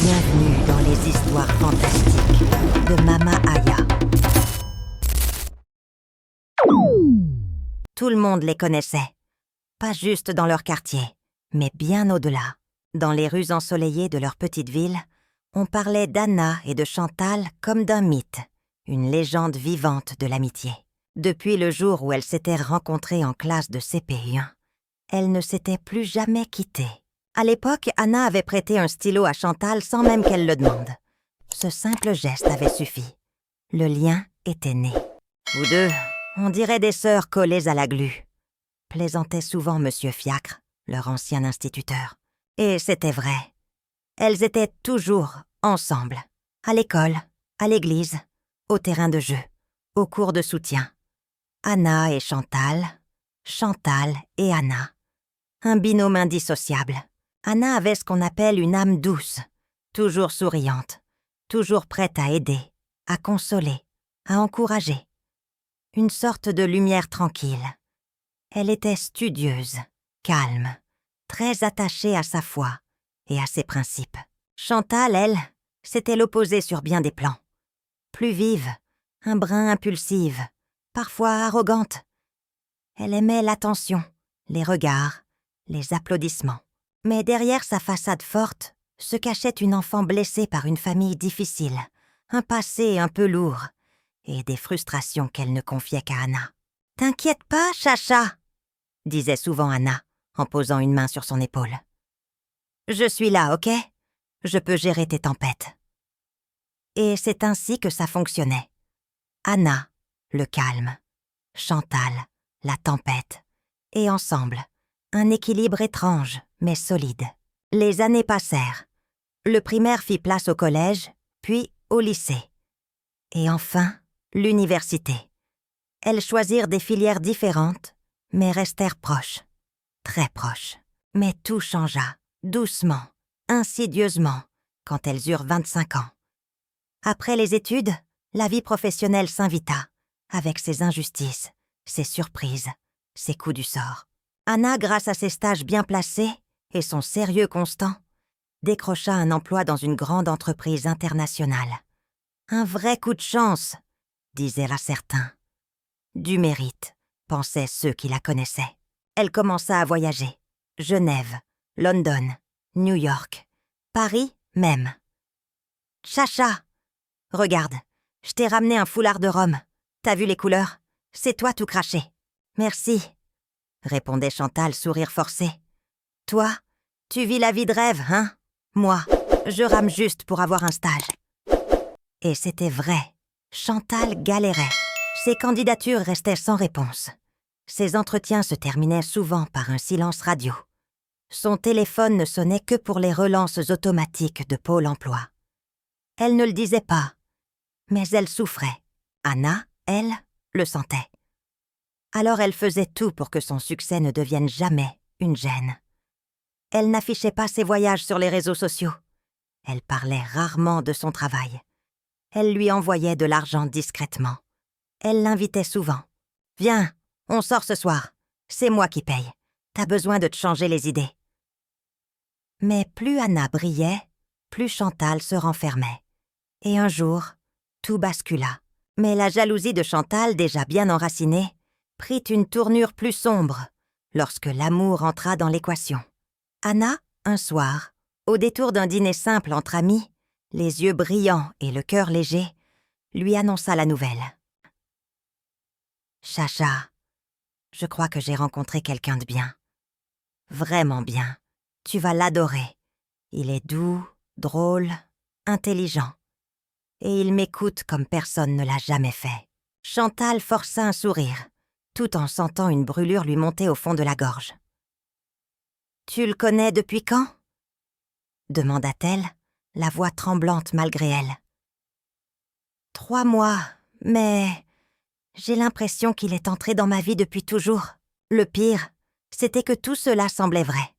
Bienvenue dans les histoires fantastiques de Mama Aya. Tout le monde les connaissait, pas juste dans leur quartier, mais bien au-delà. Dans les rues ensoleillées de leur petite ville, on parlait d'Anna et de Chantal comme d'un mythe, une légende vivante de l'amitié. Depuis le jour où elles s'étaient rencontrées en classe de CP1, elles ne s'étaient plus jamais quittées. À l'époque, Anna avait prêté un stylo à Chantal sans même qu'elle le demande. Ce simple geste avait suffi. Le lien était né. Vous deux, on dirait des sœurs collées à la glu, plaisantait souvent Monsieur Fiacre, leur ancien instituteur. Et c'était vrai. Elles étaient toujours ensemble. À l'école, à l'église, au terrain de jeu, au cours de soutien. Anna et Chantal, Chantal et Anna. Un binôme indissociable. Anna avait ce qu'on appelle une âme douce, toujours souriante, toujours prête à aider, à consoler, à encourager. Une sorte de lumière tranquille. Elle était studieuse, calme, très attachée à sa foi et à ses principes. Chantal, elle, c'était l'opposé sur bien des plans. Plus vive, un brin impulsive, parfois arrogante. Elle aimait l'attention, les regards, les applaudissements. Mais derrière sa façade forte se cachait une enfant blessée par une famille difficile, un passé un peu lourd et des frustrations qu'elle ne confiait qu'à Anna. « T'inquiète pas, Chacha !» disait souvent Anna en posant une main sur son épaule. « Je suis là, ok ? Je peux gérer tes tempêtes. » Et c'est ainsi que ça fonctionnait. Anna, le calme, Chantal, la tempête, et ensemble, un équilibre étrange mais solide. Les années passèrent. Le primaire fit place au collège, puis au lycée. Et enfin, l'université. Elles choisirent des filières différentes, mais restèrent proches, très proches. Mais tout changea, doucement, insidieusement, quand elles eurent 25 ans. Après les études, la vie professionnelle s'invita, avec ses injustices, ses surprises, ses coups du sort. Anna, grâce à ses stages bien placés et son sérieux constant, décrocha un emploi dans une grande entreprise internationale. Un vrai coup de chance, disaient là certains. Du mérite, pensaient ceux qui la connaissaient. Elle commença à voyager. Genève, London, New York, Paris même. « Chacha, regarde, je t'ai ramené un foulard de Rome. T'as vu les couleurs? C'est toi tout craché. »« Merci, » répondait Chantal, sourire forcé. « Toi, tu vis la vie de rêve, hein? Moi, je rame juste pour avoir un stage. » Et c'était vrai. Chantal galérait. Ses candidatures restaient sans réponse. Ses entretiens se terminaient souvent par un silence radio. Son téléphone ne sonnait que pour les relances automatiques de Pôle emploi. Elle ne le disait pas, mais elle souffrait. Anna, elle, le sentait. Alors elle faisait tout pour que son succès ne devienne jamais une gêne. Elle n'affichait pas ses voyages sur les réseaux sociaux. Elle parlait rarement de son travail. Elle lui envoyait de l'argent discrètement. Elle l'invitait souvent. « Viens, on sort ce soir. C'est moi qui paye. T'as besoin de te changer les idées. » Mais plus Anna brillait, plus Chantal se renfermait. Et un jour, tout bascula. Mais la jalousie de Chantal, déjà bien enracinée, prit une tournure plus sombre lorsque l'amour entra dans l'équation. Anna, un soir, au détour d'un dîner simple entre amis, les yeux brillants et le cœur léger, lui annonça la nouvelle. « Chacha, je crois que j'ai rencontré quelqu'un de bien. Vraiment bien. Tu vas l'adorer. Il est doux, drôle, intelligent. Et il m'écoute comme personne ne l'a jamais fait. » Chantal força un sourire, tout en sentant une brûlure lui monter au fond de la gorge. « Tu le connais depuis quand ?» demanda-t-elle, la voix tremblante malgré elle. « 3 mois, mais j'ai l'impression qu'il est entré dans ma vie depuis toujours. Le pire, c'était que tout cela semblait vrai.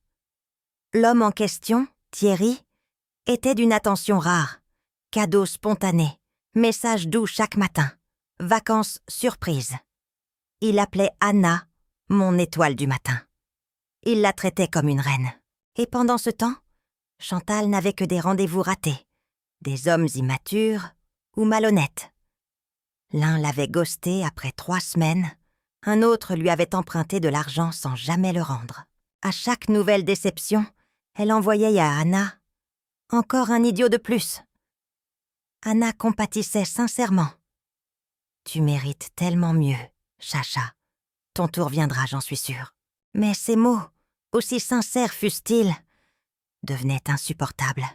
L'homme en question, Thierry, était d'une attention rare, cadeaux spontanés, messages doux chaque matin, vacances surprises. Il appelait Anna mon étoile du matin. Il la traitait comme une reine. Et pendant ce temps, Chantal n'avait que des rendez-vous ratés, des hommes immatures ou malhonnêtes. L'un l'avait ghostée après 3 semaines, un autre lui avait emprunté de l'argent sans jamais le rendre. À chaque nouvelle déception, elle envoyait à Anna « Encore un idiot de plus !» Anna compatissait sincèrement. « Tu mérites tellement mieux, Chacha. Ton tour viendra, j'en suis sûre. » Mais ces mots, aussi sincères fussent-ils, devenaient insupportables.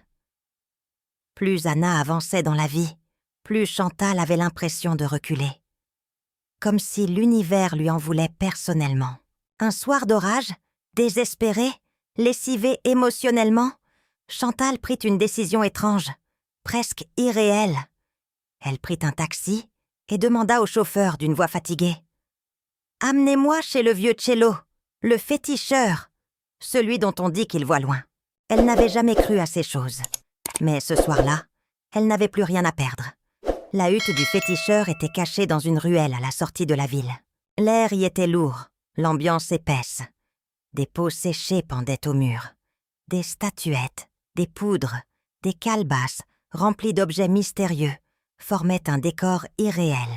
Plus Anna avançait dans la vie, plus Chantal avait l'impression de reculer. Comme si l'univers lui en voulait personnellement. Un soir d'orage, désespérée, lessivée émotionnellement, Chantal prit une décision étrange, presque irréelle. Elle prit un taxi et demanda au chauffeur d'une voix fatiguée « Amenez-moi chez le vieux Cello, le féticheur, celui dont on dit qu'il voit loin. » Elle n'avait jamais cru à ces choses. Mais ce soir-là, elle n'avait plus rien à perdre. La hutte du féticheur était cachée dans une ruelle à la sortie de la ville. L'air y était lourd, l'ambiance épaisse. Des pots séchés pendaient au mur. Des statuettes, des poudres, des calebasses remplies d'objets mystérieux formaient un décor irréel.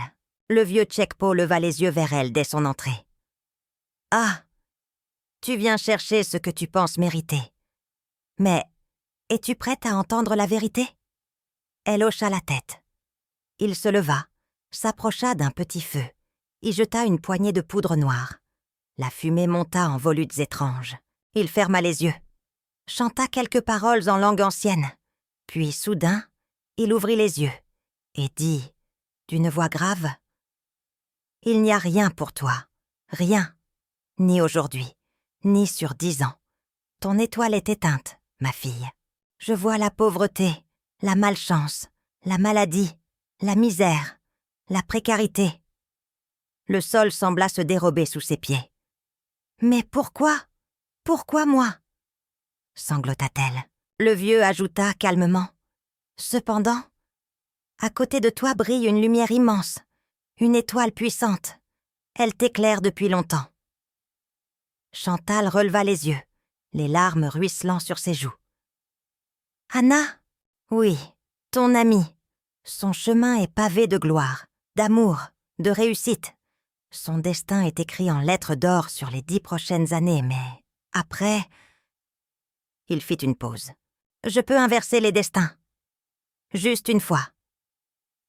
Le vieux Tchekpo leva les yeux vers elle dès son entrée. « Ah, tu viens chercher ce que tu penses mériter. Mais es-tu prête à entendre la vérité ?» Elle hocha la tête. Il se leva, s'approcha d'un petit feu, y jeta une poignée de poudre noire. La fumée monta en volutes étranges. Il ferma les yeux, chanta quelques paroles en langue ancienne, puis soudain, il ouvrit les yeux et dit, d'une voix grave, « Il n'y a rien pour toi, rien, ni aujourd'hui, ni sur 10 ans. Ton étoile est éteinte, ma fille. Je vois la pauvreté, la malchance, la maladie, la misère, la précarité. » Le sol sembla se dérober sous ses pieds. « Mais pourquoi? Pourquoi moi ?» sanglota-t-elle. Le vieux ajouta calmement. « Cependant, à côté de toi brille une lumière immense, une étoile puissante. Elle t'éclaire depuis longtemps. » Chantal releva les yeux, les larmes ruisselant sur ses joues. « Anna? Oui, ton amie. Son chemin est pavé de gloire, d'amour, de réussite. Son destin est écrit en lettres d'or sur les 10 prochaines années, mais après... » Il fit une pause. « Je peux inverser les destins. Juste une fois.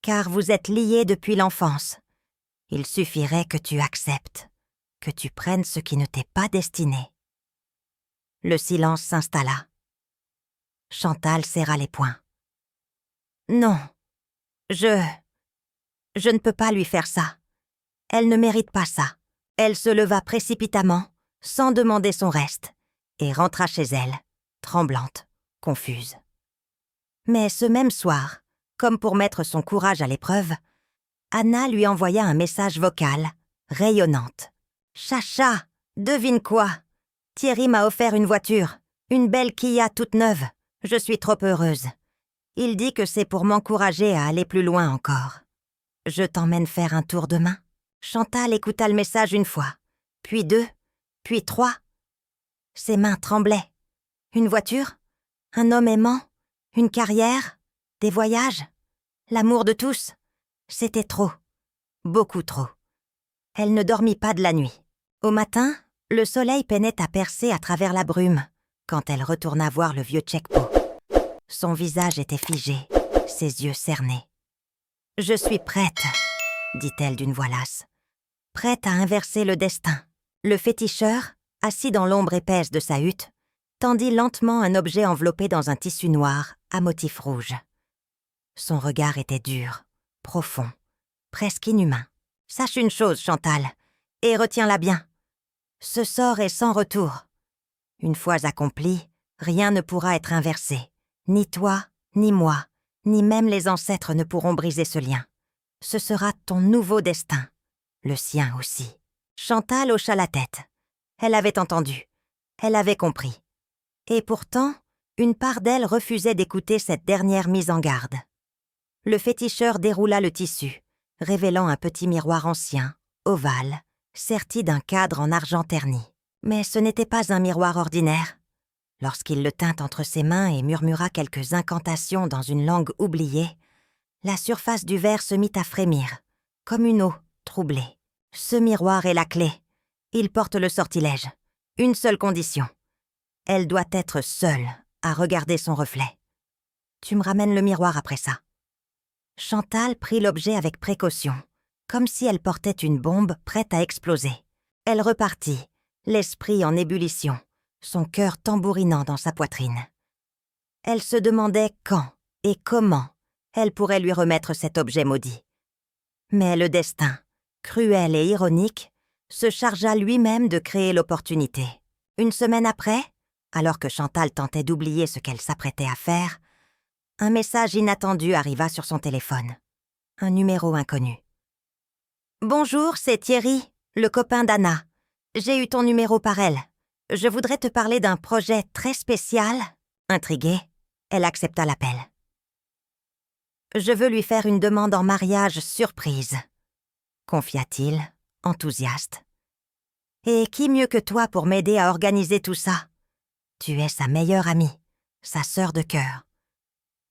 Car vous êtes liés depuis l'enfance. Il suffirait que tu acceptes, que tu prennes ce qui ne t'est pas destiné. » Le silence s'installa. Chantal serra les poings. « Non, je ne peux pas lui faire ça. Elle ne mérite pas ça. » Elle se leva précipitamment, sans demander son reste, et rentra chez elle, tremblante, confuse. Mais ce même soir, comme pour mettre son courage à l'épreuve, Anna lui envoya un message vocal, rayonnante. « Chacha, devine quoi? Thierry m'a offert une voiture, une belle Kia toute neuve. Je suis trop heureuse. Il dit que c'est pour m'encourager à aller plus loin encore. Je t'emmène faire un tour demain. » Chantal écouta le message une fois, puis 2, puis 3. Ses mains tremblaient. Une voiture? Un homme aimant? Une carrière? Des voyages? L'amour de tous? C'était trop. Beaucoup trop. Elle ne dormit pas de la nuit. Au matin, le soleil peinait à percer à travers la brume quand elle retourna voir le vieux Tchekpo. Son visage était figé, ses yeux cernés. « Je suis prête, » dit-elle d'une voix lasse. « Prête à inverser le destin. » Le féticheur, assis dans l'ombre épaisse de sa hutte, tendit lentement un objet enveloppé dans un tissu noir à motif rouge. Son regard était dur, profond, presque inhumain. « Sache une chose, Chantal, et retiens-la bien. Ce sort est sans retour. Une fois accompli, rien ne pourra être inversé. Ni toi, ni moi, ni même les ancêtres ne pourront briser ce lien. Ce sera ton nouveau destin, le sien aussi. » Chantal hocha la tête. Elle avait entendu. Elle avait compris. Et pourtant, une part d'elle refusait d'écouter cette dernière mise en garde. Le féticheur déroula le tissu, révélant un petit miroir ancien, ovale, serti d'un cadre en argent terni. Mais ce n'était pas un miroir ordinaire. Lorsqu'il le tint entre ses mains et murmura quelques incantations dans une langue oubliée, la surface du verre se mit à frémir, comme une eau troublée. Ce miroir est la clé. Il porte le sortilège. Une seule condition. Elle doit être seule à regarder son reflet. Tu me ramènes le miroir après ça. Chantal prit l'objet avec précaution, comme si elle portait une bombe prête à exploser. Elle repartit, l'esprit en ébullition, son cœur tambourinant dans sa poitrine. Elle se demandait quand et comment elle pourrait lui remettre cet objet maudit. Mais le destin, cruel et ironique, se chargea lui-même de créer l'opportunité. Une semaine après, alors que Chantal tentait d'oublier ce qu'elle s'apprêtait à faire, un message inattendu arriva sur son téléphone. Un numéro inconnu. « Bonjour, c'est Thierry, le copain d'Anna. J'ai eu ton numéro par elle. Je voudrais te parler d'un projet très spécial. » Intriguée, elle accepta l'appel. « Je veux lui faire une demande en mariage surprise, » confia-t-il, enthousiaste. « Et qui mieux que toi pour m'aider à organiser tout ça? Tu es sa meilleure amie, sa sœur de cœur.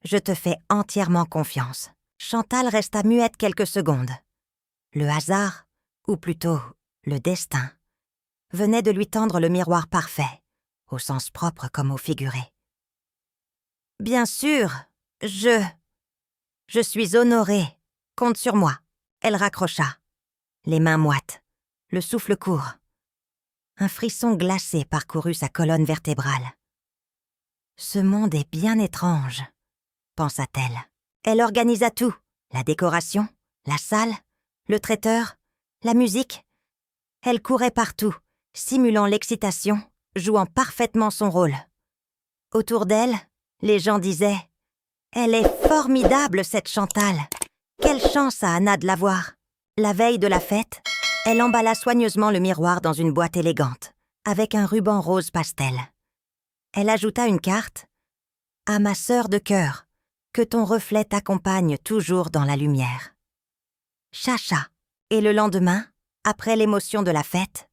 Je te fais entièrement confiance. » Chantal resta muette quelques secondes. Le hasard, ou plutôt le destin, venait de lui tendre le miroir parfait, au sens propre comme au figuré. « Bien sûr, je suis honorée. Compte sur moi. » Elle raccrocha, les mains moites, le souffle court. Un frisson glacé parcourut sa colonne vertébrale. « Ce monde est bien étrange, » pensa-t-elle. Elle organisa tout, la décoration, la salle, le traiteur, la musique. Elle courait partout, simulant l'excitation, jouant parfaitement son rôle. Autour d'elle, les gens disaient « Elle est formidable, cette Chantal. Quelle chance à Anna de la voir. » La veille de la fête, elle emballa soigneusement le miroir dans une boîte élégante, avec un ruban rose pastel. Elle ajouta une carte « À ma sœur de cœur, que ton reflet t'accompagne toujours dans la lumière. » Chacha. Et le lendemain, après l'émotion de la fête,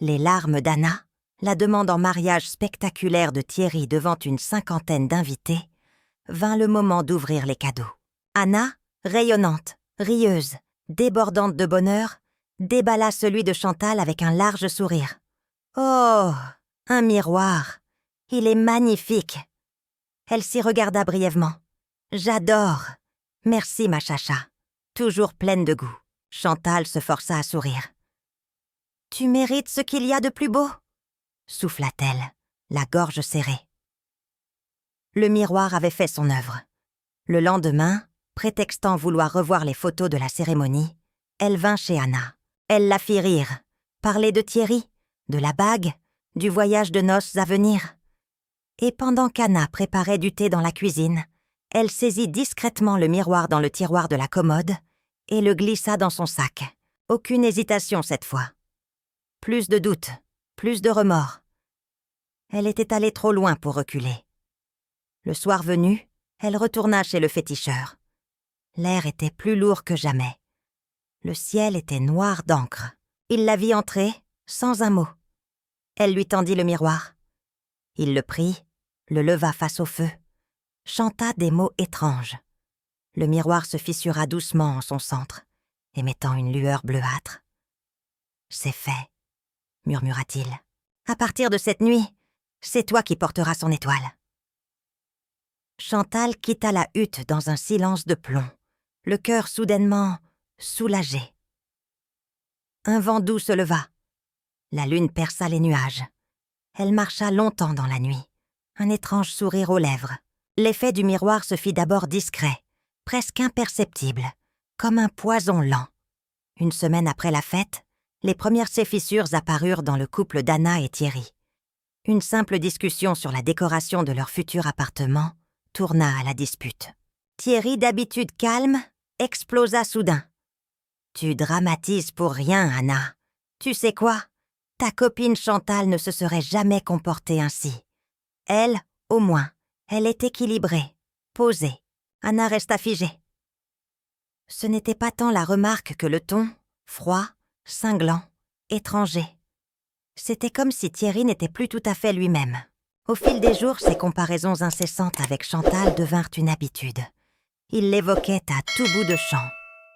les larmes d'Anna, la demande en mariage spectaculaire de Thierry devant une 50aine d'invités, vint le moment d'ouvrir les cadeaux. Anna, rayonnante, rieuse, débordante de bonheur, déballa celui de Chantal avec un large sourire. « Oh, un miroir! Il est magnifique !» Elle s'y regarda brièvement. « J'adore! Merci, ma chacha. Toujours pleine de goût. » Chantal se força à sourire. « Tu mérites ce qu'il y a de plus beau ?» souffla-t-elle, la gorge serrée. Le miroir avait fait son œuvre. Le lendemain, prétextant vouloir revoir les photos de la cérémonie, elle vint chez Anna. Elle la fit rire, parler de Thierry, de la bague, du voyage de noces à venir. Et pendant qu'Anna préparait du thé dans la cuisine, elle saisit discrètement le miroir dans le tiroir de la commode et le glissa dans son sac. Aucune hésitation cette fois. Plus de doute, plus de remords. Elle était allée trop loin pour reculer. Le soir venu, elle retourna chez le féticheur. L'air était plus lourd que jamais. Le ciel était noir d'encre. Il la vit entrer, sans un mot. Elle lui tendit le miroir. Il le prit, le leva face au feu, chanta des mots étranges. Le miroir se fissura doucement en son centre, émettant une lueur bleuâtre. « C'est fait, » murmura-t-il. « À partir de cette nuit, c'est toi qui porteras son étoile. » Chantal quitta la hutte dans un silence de plomb, le cœur soudainement soulagé. Un vent doux se leva. La lune perça les nuages. Elle marcha longtemps dans la nuit, un étrange sourire aux lèvres. L'effet du miroir se fit d'abord discret, presque imperceptible, comme un poison lent. Une semaine après la fête, les premières fissures apparurent dans le couple d'Anna et Thierry. Une simple discussion sur la décoration de leur futur appartement tourna à la dispute. Thierry, d'habitude calme, explosa soudain. « Tu dramatises pour rien, Anna. Tu sais quoi? Ta copine Chantal ne se serait jamais comportée ainsi. Elle, au moins, elle est équilibrée, posée. » Anna resta figée. Ce n'était pas tant la remarque que le ton, froid, cinglant, étranger. C'était comme si Thierry n'était plus tout à fait lui-même. Au fil des jours, ces comparaisons incessantes avec Chantal devinrent une habitude. Il l'évoquait à tout bout de champ,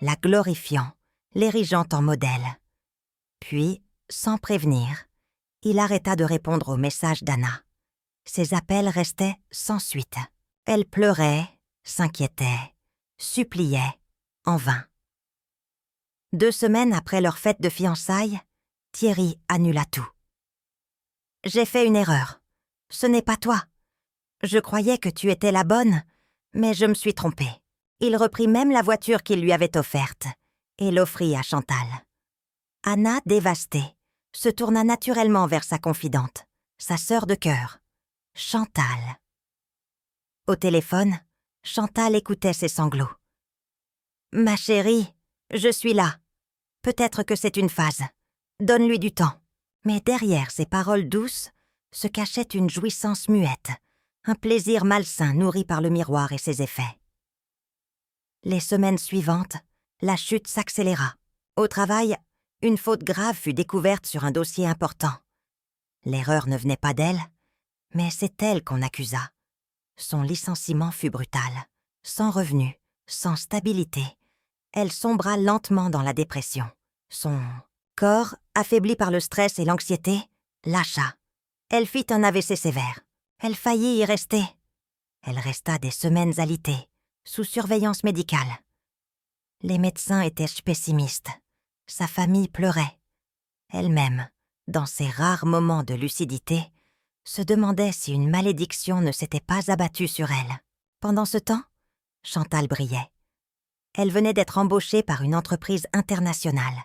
la glorifiant, l'érigeant en modèle. Puis, sans prévenir, il arrêta de répondre aux messages d'Anna. Ses appels restaient sans suite. Elle pleurait, s'inquiétait, suppliait, en vain. 2 semaines après leur fête de fiançailles, Thierry annula tout. « J'ai fait une erreur. Ce n'est pas toi. Je croyais que tu étais la bonne, mais je me suis trompé. » Il reprit même la voiture qu'il lui avait offerte et l'offrit à Chantal. Anna, dévastée, se tourna naturellement vers sa confidente, sa sœur de cœur, Chantal. Au téléphone, Chantal écoutait ses sanglots. « Ma chérie, je suis là. Peut-être que c'est une phase. Donne-lui du temps. » Mais derrière ces paroles douces se cachait une jouissance muette, un plaisir malsain nourri par le miroir et ses effets. Les semaines suivantes, la chute s'accéléra. Au travail, une faute grave fut découverte sur un dossier important. L'erreur ne venait pas d'elle, mais c'est elle qu'on accusa. Son licenciement fut brutal. Sans revenu, sans stabilité, elle sombra lentement dans la dépression. Son corps, affaibli par le stress et l'anxiété, lâcha. Elle fit un AVC sévère. Elle faillit y rester. Elle resta des semaines alitée, sous surveillance médicale. Les médecins étaient pessimistes. Sa famille pleurait. Elle-même, dans ses rares moments de lucidité, se demandait si une malédiction ne s'était pas abattue sur elle. Pendant ce temps, Chantal brillait. Elle venait d'être embauchée par une entreprise internationale.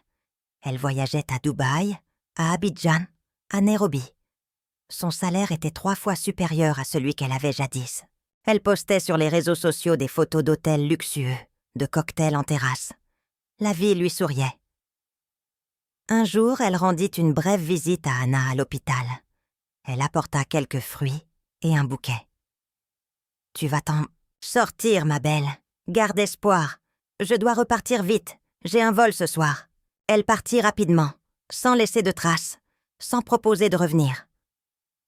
Elle voyageait à Dubaï, à Abidjan, à Nairobi. Son salaire était 3 fois supérieur à celui qu'elle avait jadis. Elle postait sur les réseaux sociaux des photos d'hôtels luxueux, de cocktails en terrasse. La vie lui souriait. Un jour, elle rendit une brève visite à Anna à l'hôpital. Elle apporta quelques fruits et un bouquet. « Tu vas t'en sortir, ma belle. Garde espoir. Je dois repartir vite. J'ai un vol ce soir. » Elle partit rapidement, sans laisser de traces, sans proposer de revenir.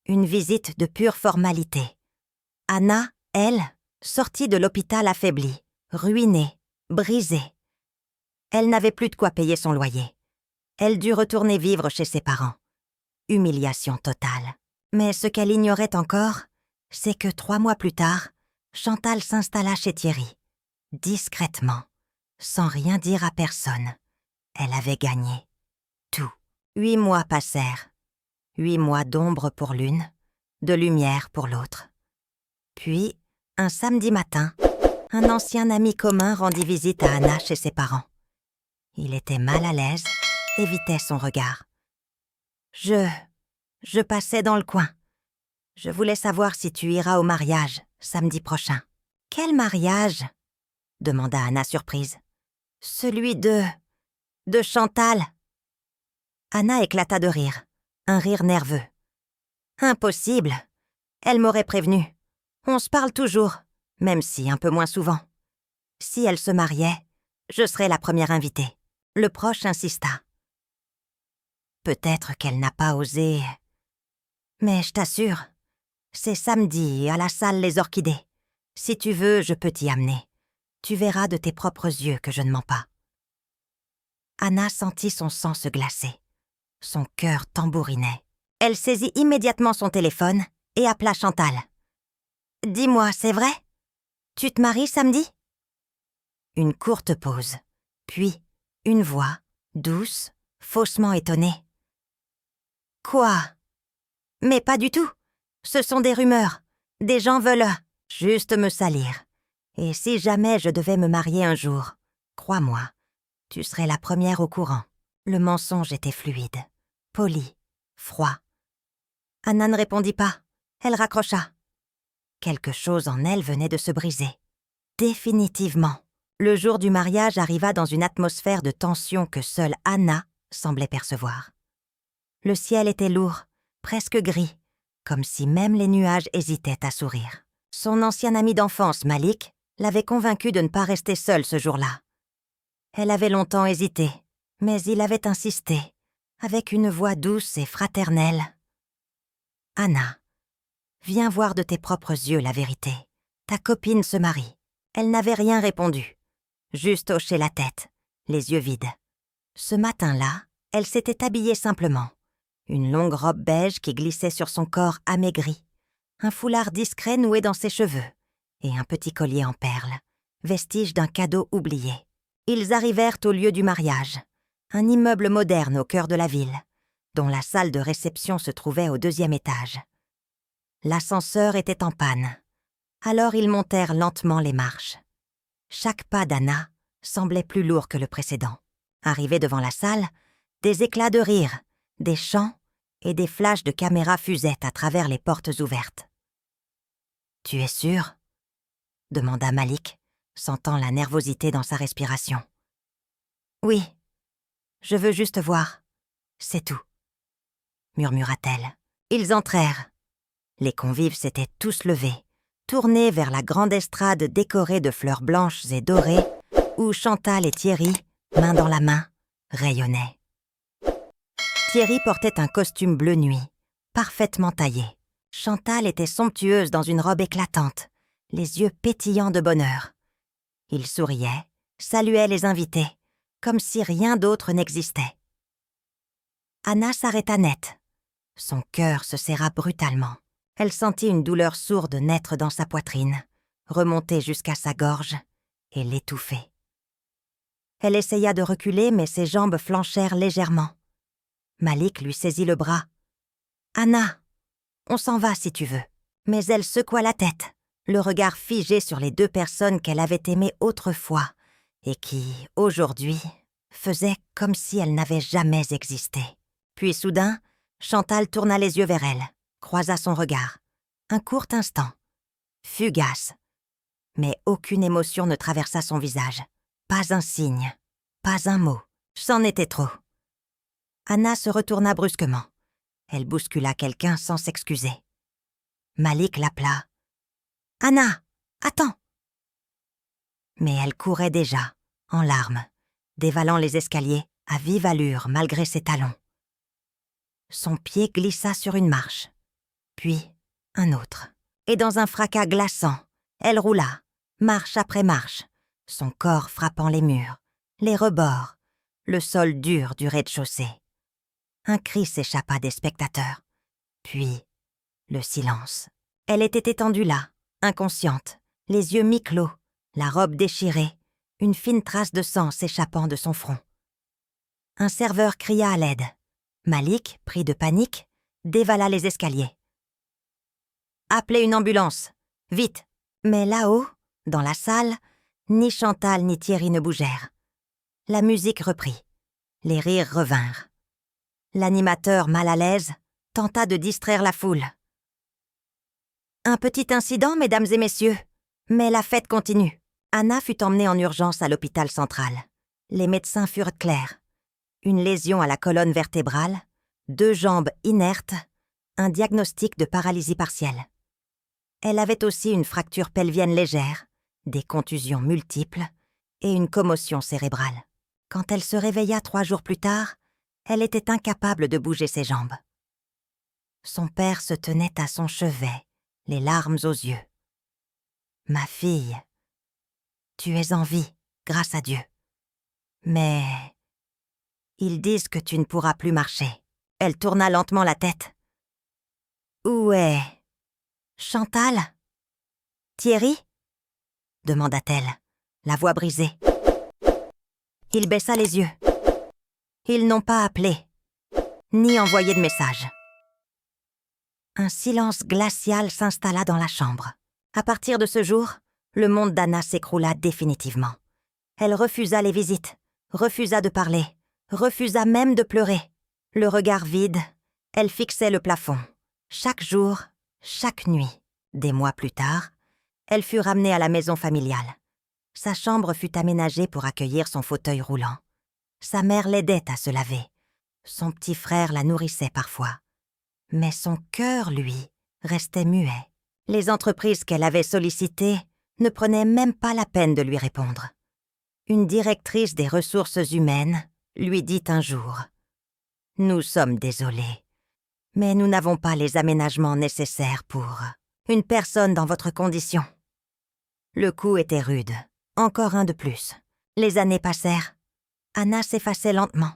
Une visite de pure formalité. Anna, elle, sortit de l'hôpital affaiblie, ruinée, brisée. Elle n'avait plus de quoi payer son loyer. Elle dut retourner vivre chez ses parents. Humiliation totale. Mais ce qu'elle ignorait encore, c'est que 3 mois plus tard, Chantal s'installa chez Thierry. Discrètement, sans rien dire à personne. Elle avait gagné. Tout. 8 mois passèrent. 8 mois d'ombre pour l'une, de lumière pour l'autre. Puis, un samedi matin, un ancien ami commun rendit visite à Anna chez ses parents. Il était mal à l'aise, évitait son regard. Je passais dans le coin. Je voulais savoir si tu iras au mariage, samedi prochain. »« Quel mariage ?» demanda Anna surprise. « Celui de Chantal. » Anna éclata de rire, un rire nerveux. « Impossible. Elle m'aurait prévenu. On se parle toujours, même si un peu moins souvent. Si elle se mariait, je serais la première invitée. » Le proche insista. « Peut-être qu'elle n'a pas osé. Mais je t'assure, c'est samedi à la salle Les Orchidées. Si tu veux, je peux t'y amener. Tu verras de tes propres yeux que je ne mens pas. » Anna sentit son sang se glacer. Son cœur tambourinait. Elle saisit immédiatement son téléphone et appela Chantal. « Dis-moi, c'est vrai? Tu te maries samedi ?» Une courte pause, puis une voix, douce, faussement étonnée. « Quoi? Mais pas du tout. Ce sont des rumeurs. Des gens veulent juste me salir. Et si jamais je devais me marier un jour, crois-moi, tu serais la première au courant. » Le mensonge était fluide, poli, froid. Anna ne répondit pas. Elle raccrocha. Quelque chose en elle venait de se briser. Définitivement. Le jour du mariage arriva dans une atmosphère de tension que seule Anna semblait percevoir. Le ciel était lourd, presque gris, comme si même les nuages hésitaient à sourire. Son ancien ami d'enfance, Malik, l'avait convaincue de ne pas rester seule ce jour-là. Elle avait longtemps hésité, mais il avait insisté, avec une voix douce et fraternelle. « Anna, Viens voir de tes propres yeux la vérité. Ta copine se marie. » Elle n'avait rien répondu, juste hoché la tête, les yeux vides. Ce matin-là, elle s'était habillée simplement. Une longue robe beige qui glissait sur son corps amaigri, un foulard discret noué dans ses cheveux, et un petit collier en perles, vestige d'un cadeau oublié. Ils arrivèrent au lieu du mariage, un immeuble moderne au cœur de la ville, dont la salle de réception se trouvait au 2e étage. L'ascenseur était en panne. Alors ils montèrent lentement les marches. Chaque pas d'Anna semblait plus lourd que le précédent. Arrivés devant la salle, des éclats de rire, des chants et des flashs de caméras fusaient à travers les portes ouvertes. « Tu es sûr ?» demanda Malik, sentant la nervosité dans sa respiration. « Oui, je veux juste voir, c'est tout, » murmura-t-elle. Ils entrèrent. Les convives s'étaient tous levés, tournés vers la grande estrade décorée de fleurs blanches et dorées, où Chantal et Thierry, main dans la main, rayonnaient. Thierry portait un costume bleu nuit, parfaitement taillé. Chantal était somptueuse dans une robe éclatante, les yeux pétillants de bonheur. Il souriait, saluait les invités, comme si rien d'autre n'existait. Anna s'arrêta net. Son cœur se serra brutalement. Elle sentit une douleur sourde naître dans sa poitrine, remonter jusqu'à sa gorge et l'étouffer. Elle essaya de reculer, mais ses jambes flanchèrent légèrement. Malik lui saisit le bras. « Anna, on s'en va si tu veux. » Mais elle secoua la tête, le regard figé sur les 2 personnes qu'elle avait aimées autrefois et qui, aujourd'hui, faisaient comme si elles n'avaient jamais existé. Puis soudain, Chantal tourna les yeux vers elle, croisa son regard. Un court instant, fugace. Mais aucune émotion ne traversa son visage. Pas un signe, pas un mot. C'en était trop. Anna se retourna brusquement. Elle bouscula quelqu'un sans s'excuser. Malik l'appela. « Anna, attends !» Mais elle courait déjà, en larmes, dévalant les escaliers à vive allure malgré ses talons. Son pied glissa sur une marche, puis un autre. Et dans un fracas glaçant, elle roula, marche après marche, son corps frappant les murs, les rebords, le sol dur du rez-de-chaussée. Un cri s'échappa des spectateurs, puis le silence. Elle était étendue là, inconsciente, les yeux mi-clos, la robe déchirée, une fine trace de sang s'échappant de son front. Un serveur cria à l'aide. Malik, pris de panique, dévala les escaliers. « Appelez une ambulance, vite !» Mais là-haut, dans la salle, ni Chantal ni Thierry ne bougèrent. La musique reprit. Les rires revinrent. L'animateur, mal à l'aise, tenta de distraire la foule. « Un petit incident, mesdames et messieurs, mais la fête continue. » Anna fut emmenée en urgence à l'hôpital central. Les médecins furent clairs. Une lésion à la colonne vertébrale, 2 jambes inertes, un diagnostic de paralysie partielle. Elle avait aussi une fracture pelvienne légère, des contusions multiples et une commotion cérébrale. Quand elle se réveilla 3 jours plus tard, elle était incapable de bouger ses jambes. Son père se tenait à son chevet, les larmes aux yeux. « Ma fille, tu es en vie, grâce à Dieu. Mais ils disent que tu ne pourras plus marcher. » Elle tourna lentement la tête. « Où est Chantal? Thierry ?» demanda-t-elle, la voix brisée. Il baissa les yeux. Ils n'ont pas appelé, ni envoyé de message. Un silence glacial s'installa dans la chambre. À partir de ce jour, le monde d'Anna s'écroula définitivement. Elle refusa les visites, refusa de parler, refusa même de pleurer. Le regard vide, elle fixait le plafond. Chaque jour, chaque nuit. Des mois plus tard, elle fut ramenée à la maison familiale. Sa chambre fut aménagée pour accueillir son fauteuil roulant. Sa mère l'aidait à se laver. Son petit frère la nourrissait parfois. Mais son cœur, lui, restait muet. Les entreprises qu'elle avait sollicitées ne prenaient même pas la peine de lui répondre. Une directrice des ressources humaines lui dit un jour « Nous sommes désolés, Mais nous n'avons pas les aménagements nécessaires pour une personne dans votre condition. » Le coup était rude. Encore un de plus. Les années passèrent. Anna s'effaçait lentement.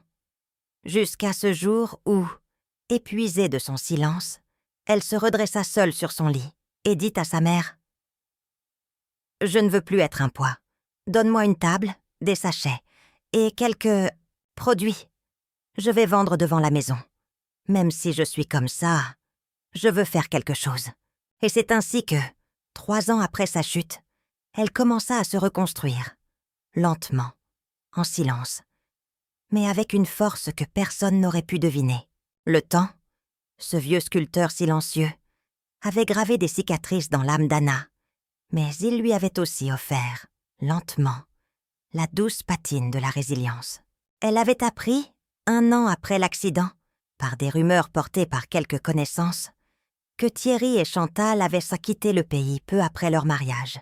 Jusqu'à ce jour où, épuisée de son silence, elle se redressa seule sur son lit et dit à sa mère : « Je ne veux plus être un poids. Donne-moi une table, des sachets et quelques produits. Je vais vendre devant la maison. Même si je suis comme ça, je veux faire quelque chose. » Et c'est ainsi que, 3 ans après sa chute, elle commença à se reconstruire, lentement, en silence, mais avec une force que personne n'aurait pu deviner. Le temps, ce vieux sculpteur silencieux, avait gravé des cicatrices dans l'âme d'Anna, mais il lui avait aussi offert, lentement, la douce patine de la résilience. Elle avait appris, 1 an après l'accident, par des rumeurs portées par quelques connaissances, que Thierry et Chantal avaient quitté le pays peu après leur mariage.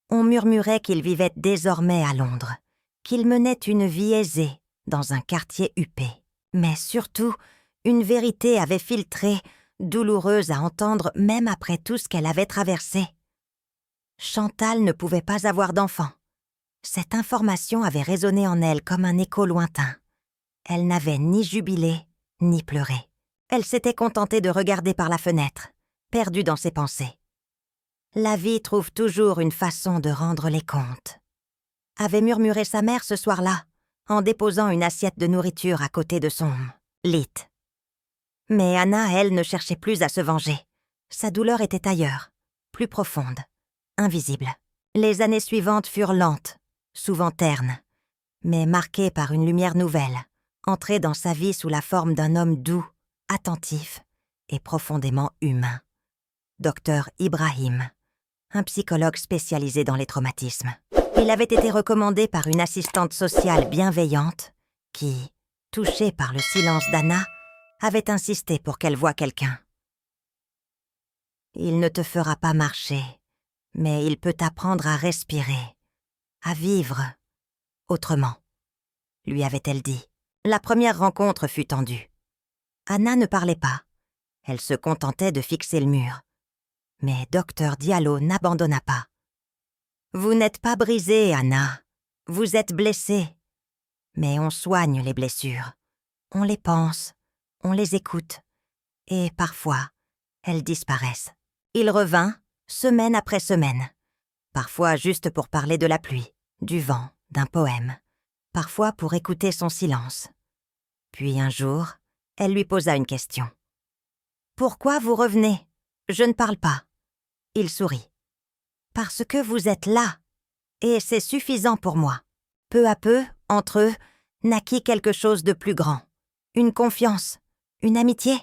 On murmurait qu'ils vivaient désormais à Londres, qu'ils menaient une vie aisée dans un quartier huppé. Mais surtout, une vérité avait filtré, douloureuse à entendre même après tout ce qu'elle avait traversé. Chantal ne pouvait pas avoir d'enfant. Cette information avait résonné en elle comme un écho lointain. Elle n'avait ni jubilé, ni pleuré. Elle s'était contentée de regarder par la fenêtre, perdue dans ses pensées. La vie trouve toujours une façon de rendre les comptes, avait murmuré sa mère ce soir-là, en déposant une assiette de nourriture à côté de son lit. Mais Anna, elle, ne cherchait plus à se venger. Sa douleur était ailleurs, plus profonde, invisible. Les années suivantes furent lentes, souvent ternes, mais marquées par une lumière nouvelle, entrée dans sa vie sous la forme d'un homme doux, attentif et profondément humain. Docteur Ibrahim, un psychologue spécialisé dans les traumatismes. Il avait été recommandé par une assistante sociale bienveillante qui, touchée par le silence d'Anna, avait insisté pour qu'elle voie quelqu'un. « Il ne te fera pas marcher, mais il peut t'apprendre à respirer, à vivre autrement, » lui avait-elle dit. La première rencontre fut tendue. Anna ne parlait pas. Elle se contentait de fixer le mur. Mais Docteur Diallo n'abandonna pas. « Vous n'êtes pas brisée, Anna. Vous êtes blessée. Mais on soigne les blessures. On les pense, on les écoute. Et parfois, elles disparaissent. » Il revint, semaine après semaine. Parfois juste pour parler de la pluie, du vent, d'un poème. Parfois pour écouter son silence. Puis un jour, elle lui posa une question. « Pourquoi vous revenez ? Je ne parle pas. » Il sourit. « Parce que vous êtes là, et c'est suffisant pour moi. » Peu à peu, entre eux, naquit quelque chose de plus grand. Une confiance, une amitié.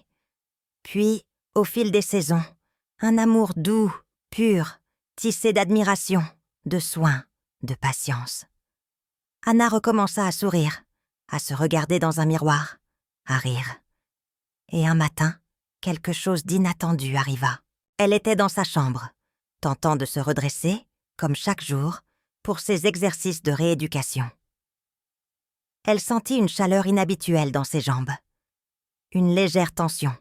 Puis, au fil des saisons, un amour doux, pur, tissé d'admiration, de soin, de patience. Anna recommença à sourire, à se regarder dans un miroir, à rire. Et un matin, quelque chose d'inattendu arriva. Elle était dans sa chambre, tentant de se redresser, comme chaque jour, pour ses exercices de rééducation. Elle sentit une chaleur inhabituelle dans ses jambes. Une légère tension,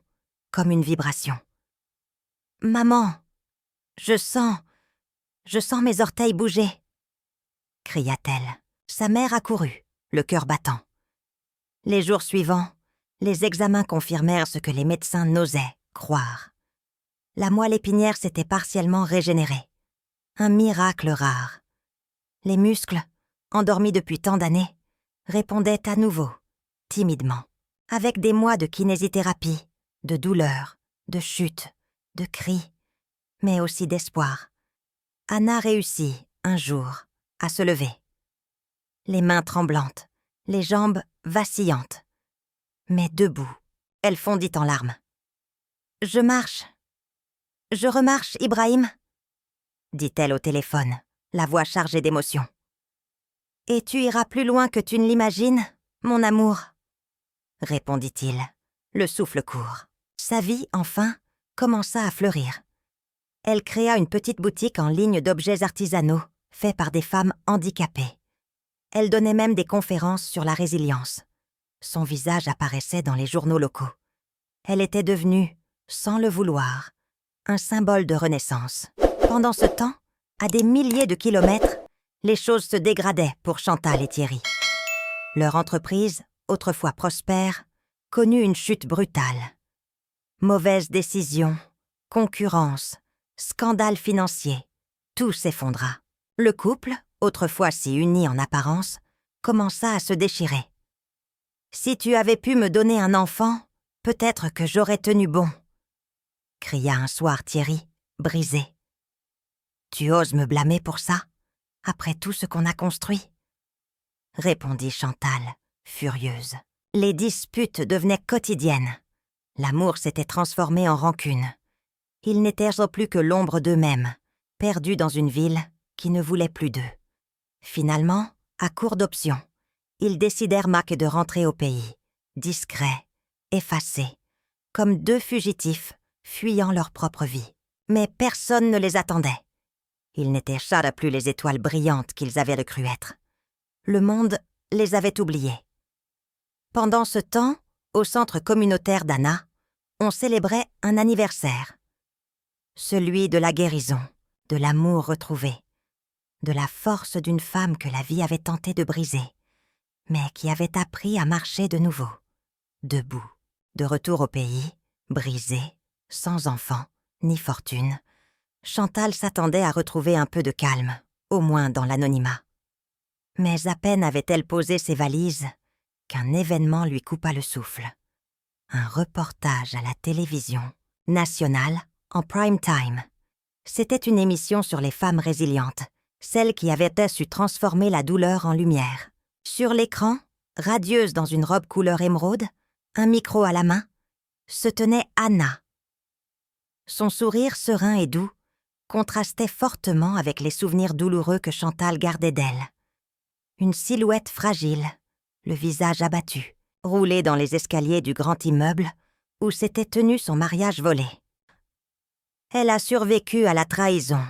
comme une vibration. « Maman, je sens mes orteils bouger !» cria-t-elle. Sa mère accourut, le cœur battant. Les jours suivants, les examens confirmèrent ce que les médecins n'osaient croire. La moelle épinière s'était partiellement régénérée. Un miracle rare. Les muscles, endormis depuis tant d'années, répondaient à nouveau, timidement, avec des mois de kinésithérapie, de douleurs, de chutes, de cris, mais aussi d'espoir. Anna réussit, un jour, à se lever. Les mains tremblantes, les jambes vacillantes. Mais debout, elle fondit en larmes. « Je marche. Je remarche, Ibrahim » dit-elle au téléphone, la voix chargée d'émotion. « Et tu iras plus loin que tu ne l'imagines, mon amour » répondit-il, le souffle court. Sa vie, enfin, commença à fleurir. Elle créa une petite boutique en ligne d'objets artisanaux, faits par des femmes handicapées. Elle donnait même des conférences sur la résilience. Son visage apparaissait dans les journaux locaux. Elle était devenue, sans le vouloir, un symbole de renaissance. Pendant ce temps, à des milliers de kilomètres, les choses se dégradaient pour Chantal et Thierry. Leur entreprise, autrefois prospère, connut une chute brutale. Mauvaises décisions, concurrence, scandale financier, tout s'effondra. Le couple, autrefois si uni en apparence, commença à se déchirer. « Si tu avais pu me donner un enfant, peut-être que j'aurais tenu bon », cria un soir Thierry, brisé. « Tu oses me blâmer pour ça, après tout ce qu'on a construit ?» répondit Chantal, furieuse. Les disputes devenaient quotidiennes. L'amour s'était transformé en rancune. Ils n'étaient plus que l'ombre d'eux-mêmes, perdus dans une ville qui ne voulait plus d'eux. Finalement, à court d'options, ils décidèrent de rentrer au pays, discrets, effacés, comme deux fugitifs fuyant leur propre vie. Mais personne ne les attendait. Ils n'étaient plus les étoiles brillantes qu'ils avaient cru être. Le monde les avait oubliés. Pendant ce temps, au centre communautaire d'Anna, on célébrait un anniversaire. Celui de la guérison, de l'amour retrouvé, de la force d'une femme que la vie avait tenté de briser, mais qui avait appris à marcher de nouveau, debout, de retour au pays, brisée, sans enfant, ni fortune. Chantal s'attendait à retrouver un peu de calme, au moins dans l'anonymat. Mais à peine avait-elle posé ses valises qu'un événement lui coupa le souffle. Un reportage à la télévision nationale en prime time. C'était une émission sur les femmes résilientes, celles qui avaient su transformer la douleur en lumière. Sur l'écran, radieuse dans une robe couleur émeraude, un micro à la main, se tenait Anna. Son sourire serein et doux contrastait fortement avec les souvenirs douloureux que Chantal gardait d'elle. Une silhouette fragile, le visage abattu, roulée dans les escaliers du grand immeuble où s'était tenu son mariage volé. Elle a survécu à la trahison,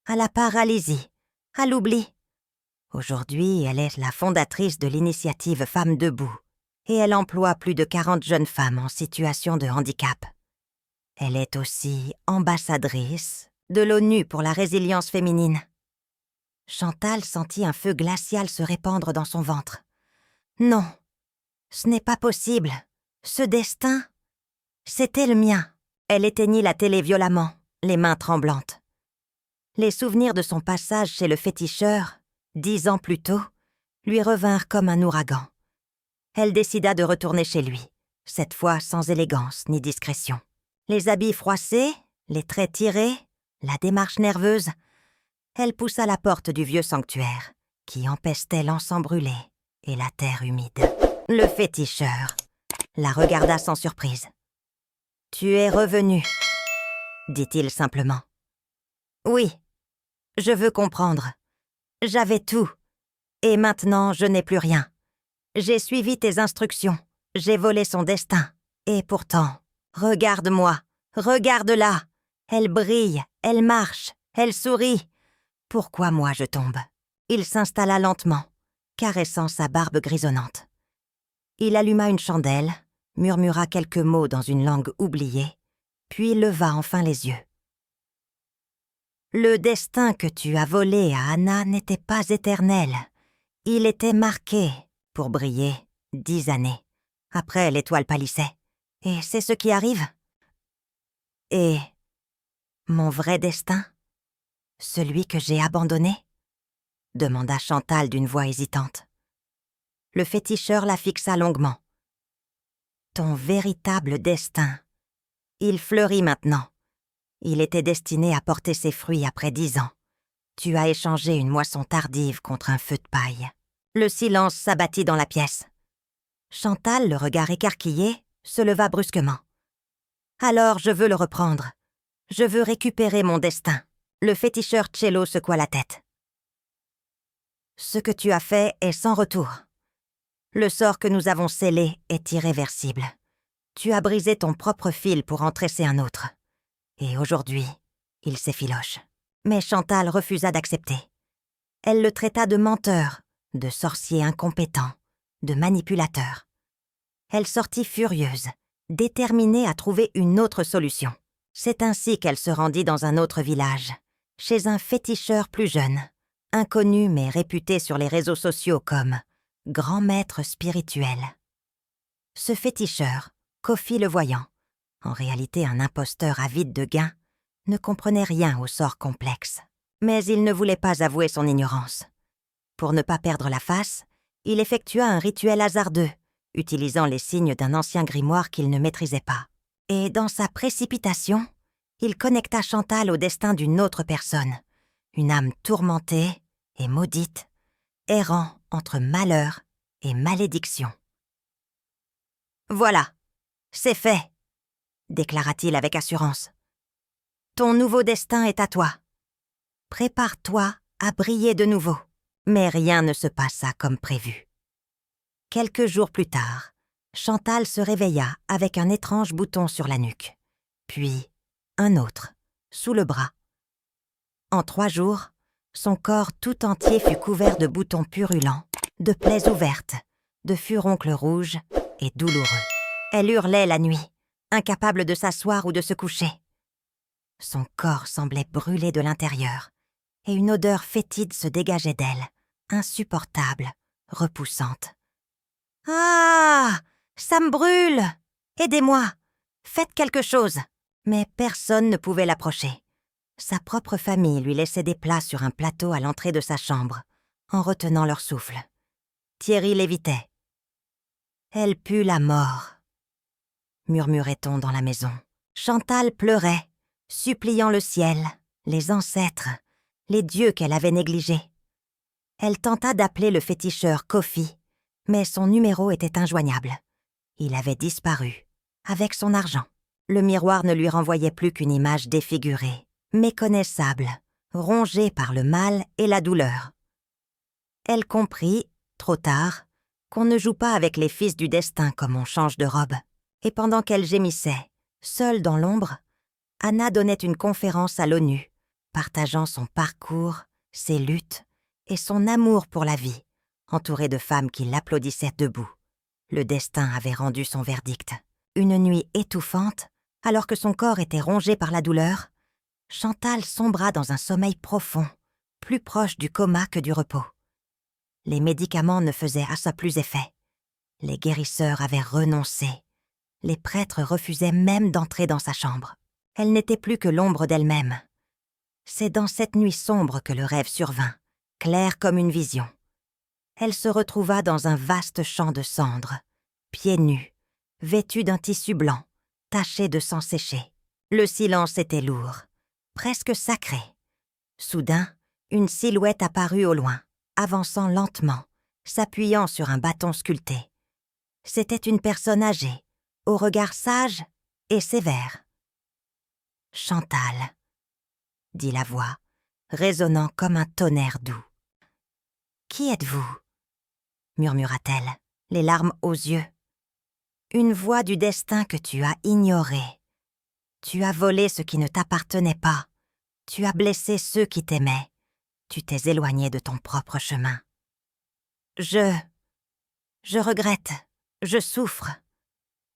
à la paralysie, à l'oubli. Aujourd'hui, elle est la fondatrice de l'initiative Femmes Debout et elle emploie plus de 40 jeunes femmes en situation de handicap. Elle est aussi ambassadrice de l'ONU pour la résilience féminine. Chantal sentit un feu glacial se répandre dans son ventre. Non, ce n'est pas possible. Ce destin, c'était le mien. Elle éteignit la télé violemment, les mains tremblantes. Les souvenirs de son passage chez le féticheur, 10 ans plus tôt, lui revinrent comme un ouragan. Elle décida de retourner chez lui, cette fois sans élégance ni discrétion. Les habits froissés, les traits tirés, la démarche nerveuse, elle poussa la porte du vieux sanctuaire, qui empestait l'encens brûlé et la terre humide. Le féticheur la regarda sans surprise. « Tu es revenu, dit-il simplement. « Oui, je veux comprendre. J'avais tout, et maintenant je n'ai plus rien. J'ai suivi tes instructions, j'ai volé son destin, et pourtant, regarde-moi, regarde-la. Elle brille, elle marche, elle sourit. Pourquoi moi je tombe ?» Il s'installa lentement, caressant sa barbe grisonnante. Il alluma une chandelle, murmura quelques mots dans une langue oubliée, puis leva enfin les yeux. « Le destin que tu as volé à Anna n'était pas éternel. Il était marqué pour briller 10 années. Après, l'étoile pâlissait. Et c'est ce qui arrive. Et mon vrai destin, celui que j'ai abandonné ?» demanda Chantal d'une voix hésitante. Le féticheur la fixa longuement. « Ton véritable destin. Il fleurit maintenant. Il était destiné à porter ses fruits après 10 ans. Tu as échangé une moisson tardive contre un feu de paille. » Le silence s'abattit dans la pièce. Chantal, le regard écarquillé, se leva brusquement. « Alors je veux le reprendre. Je veux récupérer mon destin. » Le féticheur Cello secoua la tête. « Ce que tu as fait est sans retour. Le sort que nous avons scellé est irréversible. Tu as brisé ton propre fil pour en tresser un autre. Et aujourd'hui, il s'effiloche. » Mais Chantal refusa d'accepter. Elle le traita de menteur, de sorcier incompétent, de manipulateur. Elle sortit furieuse déterminée à trouver une autre solution. C'est ainsi qu'elle se rendit dans un autre village, chez un féticheur plus jeune, inconnu mais réputé sur les réseaux sociaux comme grand maître spirituel. Ce féticheur, Kofi le voyant, en réalité un imposteur avide de gains, ne comprenait rien au sort complexe. Mais il ne voulait pas avouer son ignorance. Pour ne pas perdre la face, il effectua un rituel hasardeux, utilisant les signes d'un ancien grimoire qu'il ne maîtrisait pas. Et dans sa précipitation, il connecta Chantal au destin d'une autre personne, une âme tourmentée et maudite, errant entre malheur et malédiction. « Voilà, c'est fait !» déclara-t-il avec assurance. « Ton nouveau destin est à toi. Prépare-toi à briller de nouveau. » Mais rien ne se passa comme prévu. Quelques jours plus tard, Chantal se réveilla avec un étrange bouton sur la nuque, puis un autre, sous le bras. En 3 jours, son corps tout entier fut couvert de boutons purulents, de plaies ouvertes, de furoncles rouges et douloureux. Elle hurlait la nuit, incapable de s'asseoir ou de se coucher. Son corps semblait brûler de l'intérieur, et une odeur fétide se dégageait d'elle, insupportable, repoussante. « Ah, ça me brûle! Aidez-moi! Faites quelque chose !» Mais personne ne pouvait l'approcher. Sa propre famille lui laissait des plats sur un plateau à l'entrée de sa chambre, en retenant leur souffle. Thierry l'évitait. « Elle pue la mort !» murmurait-on dans la maison. Chantal pleurait, suppliant le ciel, les ancêtres, les dieux qu'elle avait négligés. Elle tenta d'appeler le féticheur Kofi, mais son numéro était injoignable. Il avait disparu, avec son argent. Le miroir ne lui renvoyait plus qu'une image défigurée, méconnaissable, rongée par le mal et la douleur. Elle comprit, trop tard, qu'on ne joue pas avec les fils du destin comme on change de robe. Et pendant qu'elle gémissait, seule dans l'ombre, Anna donnait une conférence à l'ONU, partageant son parcours, ses luttes et son amour pour la vie, entourée de femmes qui l'applaudissaient debout. Le destin avait rendu son verdict. Une nuit étouffante, alors que son corps était rongé par la douleur, Chantal sombra dans un sommeil profond, plus proche du coma que du repos. Les médicaments ne faisaient à ça plus effet. Les guérisseurs avaient renoncé. Les prêtres refusaient même d'entrer dans sa chambre. Elle n'était plus que l'ombre d'elle-même. C'est dans cette nuit sombre que le rêve survint, clair comme une vision. Elle se retrouva dans un vaste champ de cendres, pieds nus, vêtue d'un tissu blanc, taché de sang séché. Le silence était lourd, presque sacré. Soudain, une silhouette apparut au loin, avançant lentement, s'appuyant sur un bâton sculpté. C'était une personne âgée, au regard sage et sévère. « Chantal », dit la voix, résonnant comme un tonnerre doux. « Qui êtes-vous » murmura-t-elle, les larmes aux yeux. « Une voix du destin que tu as ignorée. Tu as volé ce qui ne t'appartenait pas. Tu as blessé ceux qui t'aimaient. Tu t'es éloigné de ton propre chemin. Je regrette, je souffre.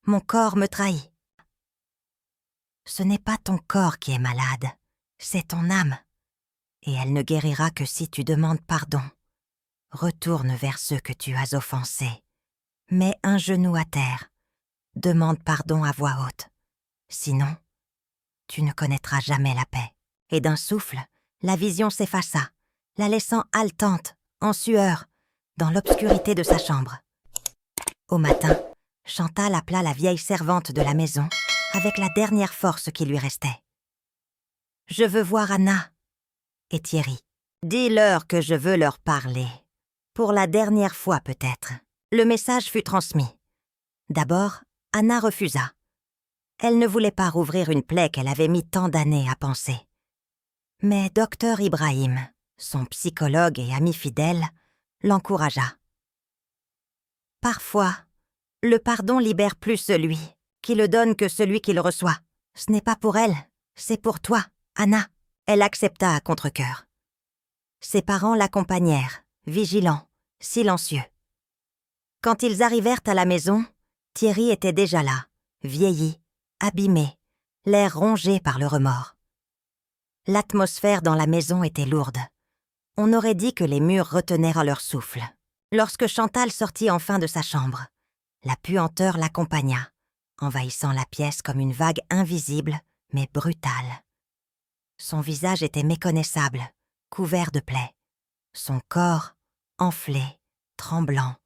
Mon corps me trahit. Ce n'est pas ton corps qui est malade, c'est ton âme. Et elle ne guérira que si tu demandes pardon. Retourne vers ceux que tu as offensés. Mets un genou à terre. Demande pardon à voix haute. Sinon, tu ne connaîtras jamais la paix. » Et d'un souffle, la vision s'effaça, la laissant haletante, en sueur, dans l'obscurité de sa chambre. Au matin, Chantal appela la vieille servante de la maison avec la dernière force qui lui restait. « Je veux voir Anna et Thierry. Dis-leur que je veux leur parler. Pour la dernière fois peut-être. » Le message fut transmis. D'abord, Anna refusa. Elle ne voulait pas rouvrir une plaie qu'elle avait mis tant d'années à panser. Mais Dr Ibrahim, son psychologue et ami fidèle, l'encouragea. « Parfois, le pardon libère plus celui qui le donne que celui qui le reçoit. Ce n'est pas pour elle, c'est pour toi, Anna. » Elle accepta à contre-cœur. Ses parents l'accompagnèrent, vigilants, silencieux. Quand ils arrivèrent à la maison, Thierry était déjà là, vieilli, abîmé, l'air rongé par le remords. L'atmosphère dans la maison était lourde. On aurait dit que les murs retenaient leur souffle. Lorsque Chantal sortit enfin de sa chambre, la puanteur l'accompagna, envahissant la pièce comme une vague invisible, mais brutale. Son visage était méconnaissable, couvert de plaies. Son corps, enflé, tremblant,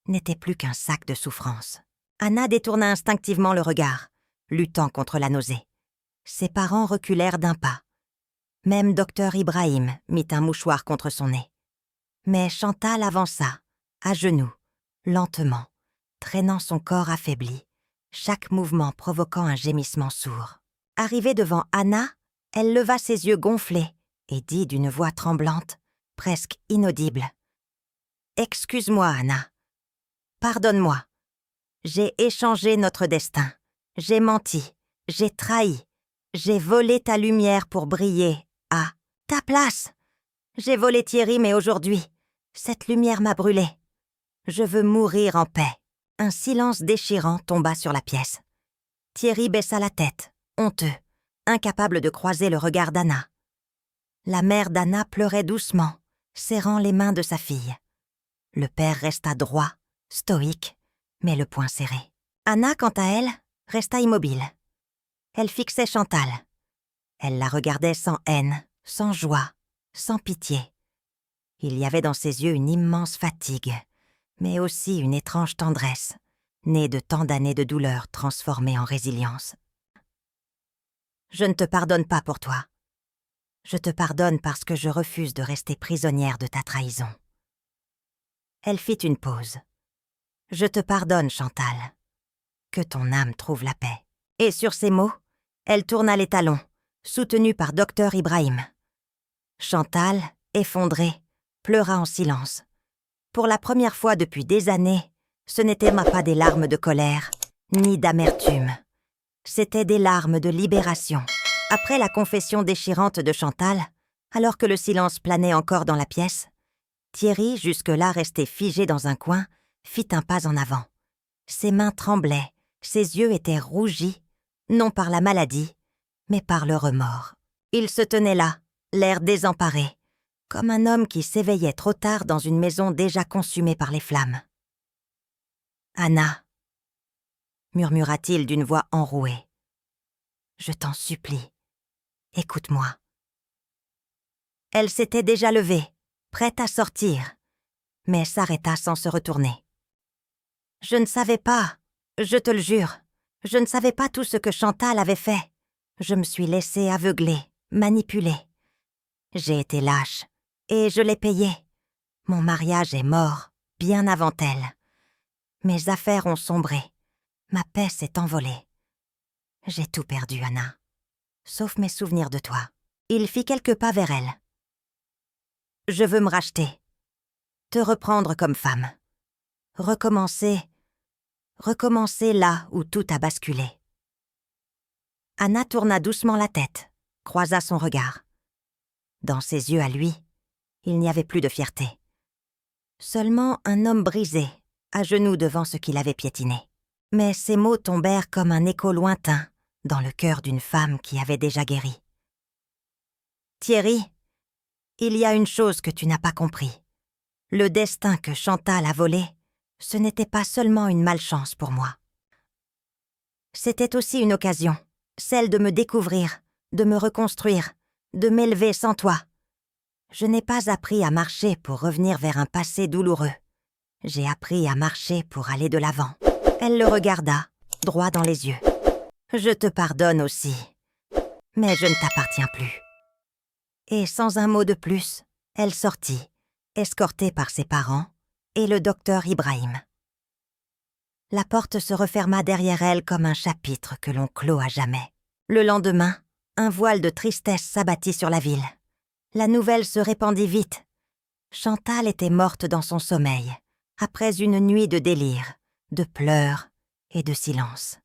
n'était plus qu'un sac de souffrance. Anna détourna instinctivement le regard, luttant contre la nausée. Ses parents reculèrent d'un pas. Même Dr Ibrahim mit un mouchoir contre son nez. Mais Chantal avança, à genoux, lentement, traînant son corps affaibli, chaque mouvement provoquant un gémissement sourd. Arrivée devant Anna, elle leva ses yeux gonflés et dit d'une voix tremblante, presque inaudible. « Excuse-moi, Anna. Pardonne-moi. J'ai échangé notre destin. J'ai menti. J'ai trahi. J'ai volé ta lumière pour briller à ta place. J'ai volé Thierry, mais aujourd'hui, cette lumière m'a brûlé. Je veux mourir en paix. » Un silence déchirant tomba sur la pièce. Thierry baissa la tête, honteux, incapable de croiser le regard d'Anna. La mère d'Anna pleurait doucement, serrant les mains de sa fille. Le père resta droit, stoïque, mais le poing serré. Anna, quant à elle, resta immobile. Elle fixait Chantal. Elle la regardait sans haine, sans joie, sans pitié. Il y avait dans ses yeux une immense fatigue, mais aussi une étrange tendresse, née de tant d'années de douleur transformée en résilience. « Je ne te pardonne pas pour toi. Je te pardonne parce que je refuse de rester prisonnière de ta trahison. » Elle fit une pause. « Je te pardonne, Chantal. Que ton âme trouve la paix. » Et sur ces mots, elle tourna les talons, soutenue par Dr Ibrahim. Chantal, effondrée, pleura en silence. Pour la première fois depuis des années, ce n'étaient pas des larmes de colère, ni d'amertume. C'étaient des larmes de libération. Après la confession déchirante de Chantal, alors que le silence planait encore dans la pièce, Thierry, jusque-là resté figé dans un coin, fit un pas en avant. Ses mains tremblaient, ses yeux étaient rougis, non par la maladie, mais par le remords. Il se tenait là, l'air désemparé, comme un homme qui s'éveillait trop tard dans une maison déjà consumée par les flammes. « Anna, » murmura-t-il d'une voix enrouée, « je t'en supplie, écoute-moi. » Elle s'était déjà levée, prête à sortir, mais s'arrêta sans se retourner. « Je ne savais pas, je te le jure, je ne savais pas tout ce que Chantal avait fait. Je me suis laissée aveugler, manipuler. J'ai été lâche, et je l'ai payé. Mon mariage est mort, bien avant elle. Mes affaires ont sombré, ma paix s'est envolée. J'ai tout perdu, Anna, sauf mes souvenirs de toi. » Il fit quelques pas vers elle. « Je veux me racheter, te reprendre comme femme, recommencer là où tout a basculé. » Anna tourna doucement la tête, croisa son regard. Dans ses yeux à lui, il n'y avait plus de fierté. Seulement un homme brisé, à genoux devant ce qu'il avait piétiné. Mais ces mots tombèrent comme un écho lointain dans le cœur d'une femme qui avait déjà guéri. « Thierry, il y a une chose que tu n'as pas compris. Le destin que Chantal a volé, ce n'était pas seulement une malchance pour moi. C'était aussi une occasion, celle de me découvrir, de me reconstruire, de m'élever sans toi. Je n'ai pas appris à marcher pour revenir vers un passé douloureux. J'ai appris à marcher pour aller de l'avant. » Elle le regarda, droit dans les yeux. « Je te pardonne aussi, mais je ne t'appartiens plus. » Et sans un mot de plus, elle sortit, escortée par ses parents et le docteur Ibrahim. La porte se referma derrière elle comme un chapitre que l'on clôt à jamais. Le lendemain, un voile de tristesse s'abattit sur la ville. La nouvelle se répandit vite. Chantal était morte dans son sommeil, après une nuit de délire, de pleurs et de silence.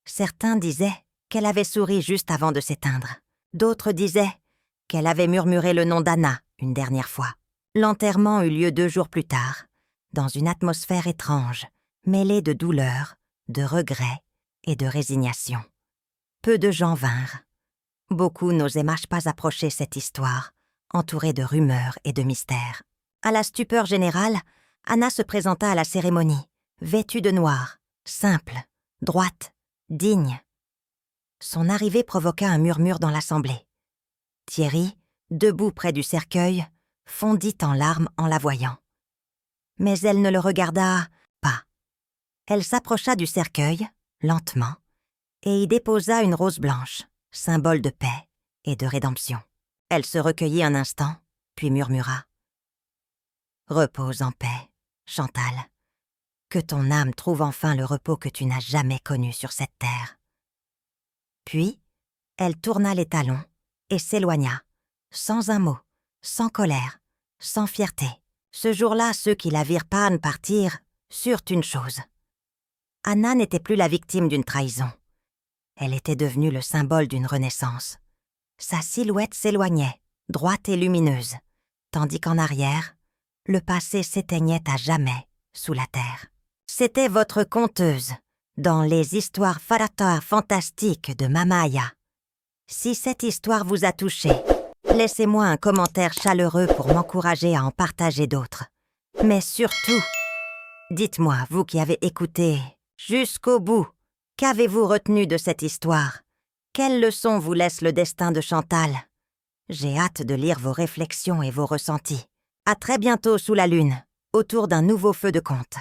Certains disaient qu'elle avait souri juste avant de s'éteindre. D'autres disaient qu'elle avait murmuré le nom d'Anna une dernière fois. L'enterrement eut lieu 2 jours plus tard, dans une atmosphère étrange, mêlée de douleur, de regrets et de résignation. Peu de gens vinrent. Beaucoup n'osaient pas approcher cette histoire, entourée de rumeurs et de mystères. À la stupeur générale, Anna se présenta à la cérémonie, vêtue de noir, simple, droite, digne. Son arrivée provoqua un murmure dans l'assemblée. Thierry, debout près du cercueil, fondit en larmes en la voyant. Mais elle ne le regarda pas. Elle s'approcha du cercueil, lentement, et y déposa une rose blanche, symbole de paix et de rédemption. Elle se recueillit un instant, puis murmura. « Repose en paix, Chantal. Que ton âme trouve enfin le repos que tu n'as jamais connu sur cette terre. » Puis, elle tourna les talons et s'éloigna, sans un mot, sans colère, sans fierté. Ce jour-là, ceux qui la virent partir surent une chose. Anna n'était plus la victime d'une trahison. Elle était devenue le symbole d'une renaissance. Sa silhouette s'éloignait, droite et lumineuse, tandis qu'en arrière, le passé s'éteignait à jamais sous la terre. C'était votre conteuse, dans les histoires fantastiques de Mama Aya. Si cette histoire vous a touché, laissez-moi un commentaire chaleureux pour m'encourager à en partager d'autres. Mais surtout, dites-moi, vous qui avez écouté jusqu'au bout, qu'avez-vous retenu de cette histoire? Quelle leçon vous laisse le destin de Chantal? J'ai hâte de lire vos réflexions et vos ressentis. À très bientôt sous la lune, autour d'un nouveau feu de conte.